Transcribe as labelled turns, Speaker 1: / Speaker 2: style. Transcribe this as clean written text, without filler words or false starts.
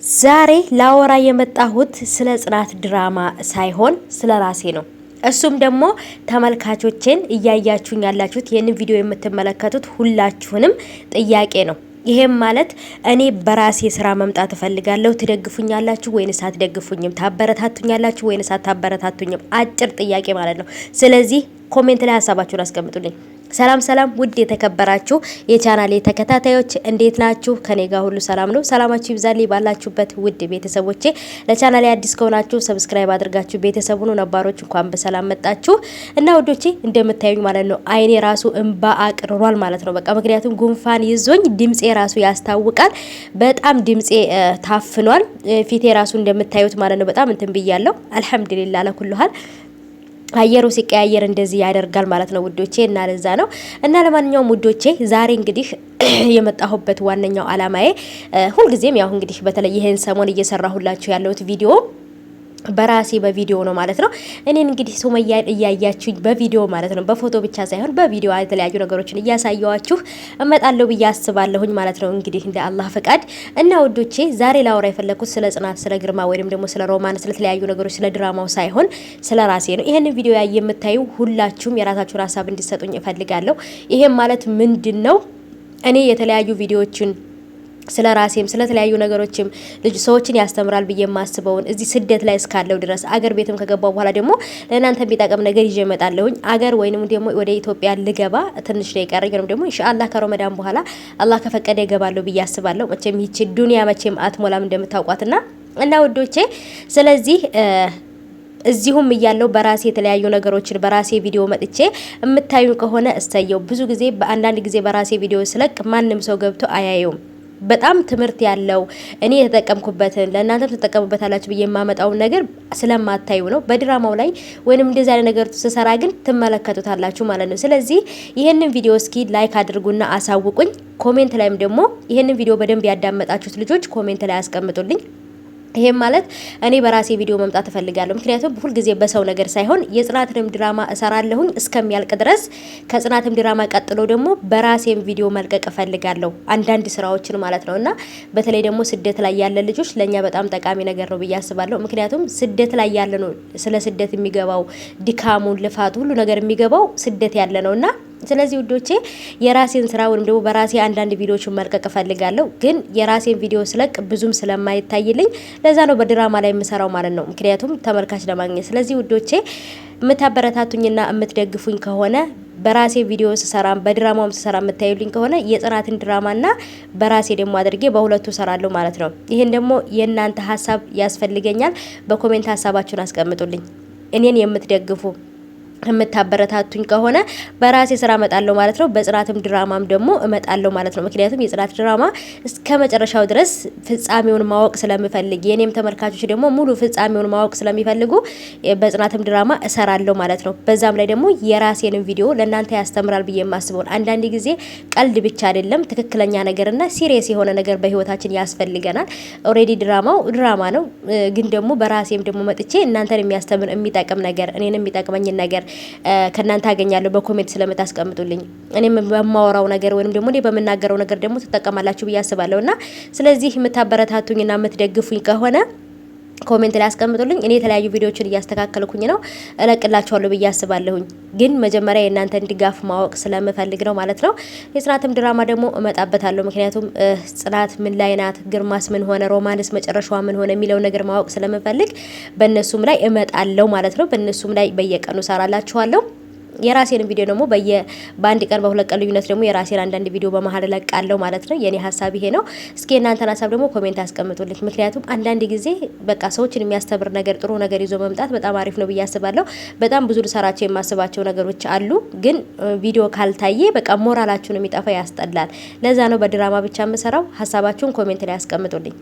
Speaker 1: ዛሬ ላወራ የመጣሁት ስለ ጽናት ድራማ ሳይሆን ስለ ራሴ ነው። እሱም ደግሞ ተመልካቾቼን እያያችሁኝ ያላችሁት ይህንን ቪዲዮ የምትመለከቱት ሁላችሁንም ጥያቄ ነው። ይሄም ማለት እኔ በራሴ ስራ መምጣት እፈልጋለሁ። ትደግፉኛላችሁ ወይንስ አትደግፉኝም? ታበረታቱኛላችሁ ወይንስ አታበረታቱኝም? አጭር ጥያቄ ማለት ነው። ስለዚህ ኮሜንት ላይ ሀሳባችሁን አስቀምጡልኝ። ሰላም ሰላም፣ ውድ የተከበራችሁ የቻናሌ ተከታታዮች እንዴት ናችሁ? ከኔ ጋር ሁሉ ሰላም ነው። ሰላማችሁ ይብዛልኝ ባላችሁበት ውድ ቤተሰቦቼ። ለቻናሌ አዲስ ከሆናችሁ ሰብስክራይብ አድርጋችሁ ቤተሰብ ሁኑ። ነባሮች እንኳን በሰላም መጣችሁ እና ውዶቼ እንደምታዩኝ ማለት ነው አይኔ ራሱ እንባ አቅርሯል ማለት ነው። በቃ ምክንያቱም ጉንፋን ይዞኝ ድምጼ ራሱ ያስታውቃል። በጣም ድምጼ ታፍኗል። ፊቴ ራሱ እንደምታዩት ማለት ነው በጣም እንትን ብያለሁ። አልሐምዱሊላህ ለኩልሃል አየሩ ሲቀያየር እንደዚህ ያደርጋል ማለት ነው ውዶቼ። እና ለዛ ነው እና ለማንኛውም ውዶቼ ዛሬ እንግዲህ የመጣሁበት ዋነኛው አላማዬ ሁልጊዜም ያው እንግዲህ በተለይ ይሄን ሰሞን እየሰራሁላችሁ ያለሁት ቪዲዮ በራሴ በቪዲዮ ነው ማለት ነው። እኔን እንግዲህ ሱመያ እያያችሁኝ በቪዲዮ ማለት ነው፣ በፎቶ ብቻ ሳይሆን በቪዲዮ የተለያዩ ነገሮችን እያሳየዋችሁ እመጣለሁ ብዬ አስባለሁኝ ማለት ነው። እንግዲህ እንደ አላህ ፈቃድ እና ውዶቼ ዛሬ ላወራ የፈለኩት ስለ ጽናት፣ ስለ ግርማ ወይንም ደግሞ ስለ ሮማን፣ ስለ ተለያዩ ነገሮች ስለ ድራማው ሳይሆን ስለ ራሴ ነው። ይሄንን ቪዲዮ የምታዩ ሁላችሁም የራሳችሁን ሀሳብ እንዲሰጡኝ እፈልጋለሁ። ይሄም ማለት ምንድነው? እኔ የተለያዩ ቪዲዮዎችን ስለ ራሴም ስለ ተለያዩ ነገሮችም ልጅ ሰዎችን ያስተምራል ብዬ የማስበውን እዚህ ስደት ላይ እስካለው ድረስ አገር ቤትም ከገባው በኋላ ደግሞ ለእናንተ የሚጠቅም ነገር ይዤ እመጣለሁኝ። አገር ወይንም ደግሞ ወደ ኢትዮጵያ ልገባ ትንሽ ነው የቀረኝ፣ ወይንም ደግሞ ኢንሻአላህ ከረመዳን በኋላ አላህ ከፈቀደ እገባለሁ ብዬ አስባለሁ። መቼም ይቺ ዱንያ መቼም አትሞላም እንደምታውቋትና እና ውዶቼ ስለዚህ እዚሁም እያለው በራሴ የተለያዩ ነገሮችን በራሴ ቪዲዮ መጥቼ የምታዩ ከሆነ እስተየው። ብዙ ጊዜ በአንዳንድ ጊዜ በራሴ ቪዲዮ ስለቅ ማንም ሰው ገብቶ አያየውም። በጣም ትምህርት ያለው እኔ የተጠቀምኩበትን ለእናንተ ተጠቀሙበታላችሁ ብዬ የማመጣውን ነገር ስለማታዩ ነው። በድራማው ላይ ወይንም እንደዚህ አይነት ነገር ስሰራ ግን ትመለከቱታላችሁ ማለት ነው። ስለዚህ ይሄንን ቪዲዮ እስኪ ላይክ አድርጉና አሳውቁኝ። ኮሜንት ላይም ደግሞ ይሄንን ቪዲዮ በደንብ ያዳመጣችሁት ልጆች ኮሜንት ላይ አስቀምጡልኝ። ይሄም ማለት እኔ በራሴ ቪዲዮ መምጣት እፈልጋለሁ። ምክንያቱም ሁልጊዜ በሰው ነገር ሳይሆን የጽናትንም ድራማ እሰራለሁኝ እስከሚያልቅ ድረስ። ከጽናትም ድራማ ቀጥሎ ደግሞ በራሴም ቪዲዮ መልቀቅ እፈልጋለሁ አንዳንድ ስራዎችን ማለት ነውና በተለይ ደግሞ ስደት ላይ ያለ ልጆች ለኛ በጣም ጠቃሚ ነገር ነው ብዬ አስባለሁ። ምክንያቱም ስደት ላይ ያለ ነው ስለ ስደት የሚገባው ድካሙን፣ ልፋቱ ሁሉ ነገር የሚገባው ስደት ያለ ነውና ስለዚህ ውዶቼ የራሴን ስራ ወይም ደግሞ በራሴ አንዳንድ ቪዲዮዎችን መልቀቅ እፈልጋለሁ። ግን የራሴን ቪዲዮ ስለቅ ብዙም ስለማይታይልኝ ለዛ ነው በድራማ ላይ የምሰራው ማለት ነው፣ ምክንያቱም ተመልካች ለማግኘት። ስለዚህ ውዶቼ የምታበረታቱኝና የምትደግፉኝ ከሆነ በራሴ ቪዲዮ ስሰራ በድራማውም ስሰራ የምታዩልኝ ከሆነ የጽናትን ድራማና በራሴ ደግሞ አድርጌ በሁለቱ ሰራለሁ ማለት ነው። ይሄን ደግሞ የእናንተ ሀሳብ ያስፈልገኛል። በኮሜንት ሀሳባችሁን አስቀምጡልኝ። እኔን የምትደግፉ የምታበረታቱኝ ከሆነ በራሴ ስራ እመጣለሁ ማለት ነው። በጽናትም ድራማም ደግሞ እመጣለሁ ማለት ነው። ምክንያቱም የጽናት ድራማ እስከ መጨረሻው ድረስ ፍጻሜውን ማወቅ ስለምፈልግ የኔም ተመልካቾች ደግሞ ሙሉ ፍጻሜውን ማወቅ ስለሚፈልጉ በጽናትም ድራማ እሰራለሁ ማለት ነው። በዛም ላይ ደግሞ የራሴንም ቪዲዮ ለእናንተ ያስተምራል ብዬ የማስበውን አንዳንድ ጊዜ ቀልድ ብቻ አይደለም ትክክለኛ ነገርና ሲሪየስ የሆነ ነገር በህይወታችን ያስፈልገናል። ኦሬዲ ድራማው ድራማ ነው፣ ግን ደግሞ በራሴም ደግሞ መጥቼ እናንተን የሚያስተምር የሚጠቅም ነገር እኔንም የሚጠቅመኝ ነገር ከናንተ አገኛለሁ በኮሜንት ስለምታስቀምጡልኝ። እኔም በማወራው ነገር ወይንም ደግሞ እኔ በመናገረው ነገር ደግሞ ትጠቀማላችሁ ብዬ አስባለሁና ስለዚህ የምታበረታቱኝና የምትደግፉኝ ከሆነ ኮሜንት ላይ አስቀምጡልኝ። እኔ የተለያዩ ቪዲዮዎችን እያስተካከልኩኝ ነው እለቅላችኋለሁ ብዬ አስባለሁኝ። ግን መጀመሪያ የእናንተን ድጋፍ ማወቅ ስለምፈልግ ነው ማለት ነው። የጽናትም ድራማ ደግሞ እመጣበታለሁ። ምክንያቱም ጽናት ምን ላይ ናት፣ ግርማስ ምን ሆነ፣ ሮማንስ መጨረሻዋ ምን ሆነ የሚለው ነገር ማወቅ ስለምፈልግ በእነሱም ላይ እመጣለሁ ማለት ነው። በእነሱም ላይ በየቀኑ ሰራላችኋለሁ። የራሴን ቪዲዮ ደግሞ በአንድ ቀን በሁለት ቀን ልዩነት ደግሞ የራሴን አንዳንድ ቪዲዮ በመሀል ለቃለሁ ማለት ነው። የኔ ሀሳብ ይሄ ነው። እስኪ እናንተን ሀሳብ ደግሞ ኮሜንት አስቀምጡልኝ። ምክንያቱም አንዳንድ ጊዜ በቃ ሰዎችን የሚያስተምር ነገር ጥሩ ነገር ይዞ መምጣት በጣም አሪፍ ነው ብዬ አስባለሁ። በጣም ብዙ ልሰራቸው የማስባቸው ነገሮች አሉ፣ ግን ቪዲዮ ካልታየ በቃ ሞራላችሁን የሚጠፋ ያስጠላል። ለዛ ነው በድራማ ብቻ የምሰራው። ሀሳባችሁን ኮሜንት ላይ አስቀምጡልኝ።